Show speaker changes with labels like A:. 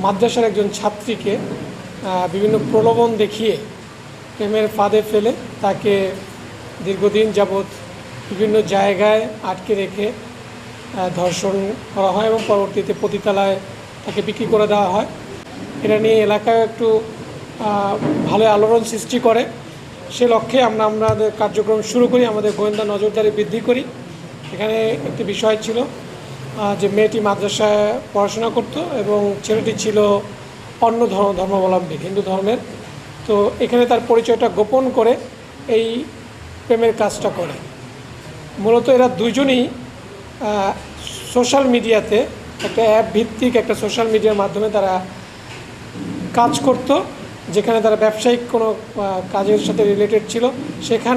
A: মাদ্রাসার একজন ছাত্রীকে বিভিন্ন প্রলোভন দেখিয়ে প্রেমের ফাঁদে ফেলে তাকে দীর্ঘদিন যাবৎ বিভিন্ন জায়গায় আটকে রেখে ধর্ষণ করা হয় এবং পরবর্তীতে পতিতালয়ে তাকে বিক্রি করে দেওয়া হয়। এটা নিয়ে এলাকায় একটু ভালো আলোড়ন সৃষ্টি করে। সে লক্ষ্যে আমরা আমাদের কার্যক্রম শুরু করি, আমাদের গোয়েন্দা নজরদারি বৃদ্ধি করি। এখানে একটি বিষয় ছিল যে মেয়েটি মাদ্রাসায় পড়াশোনা করত এবং ছেলেটি ছিল অন্য ধর্মাবলম্বী, হিন্দু ধর্মের। তো এখানে তার পরিচয়টা গোপন করে এই প্রেমের কাজটা করে। মূলত এরা দুইজনই সোশ্যাল মিডিয়াতে একটা অ্যাপ ভিত্তিক একটা সোশ্যাল মিডিয়ার মাধ্যমে তারা কাজ করত, যেখানে তারা ব্যবসায়িক কোনো কাজের সাথে রিলেটেড ছিল। সেখানে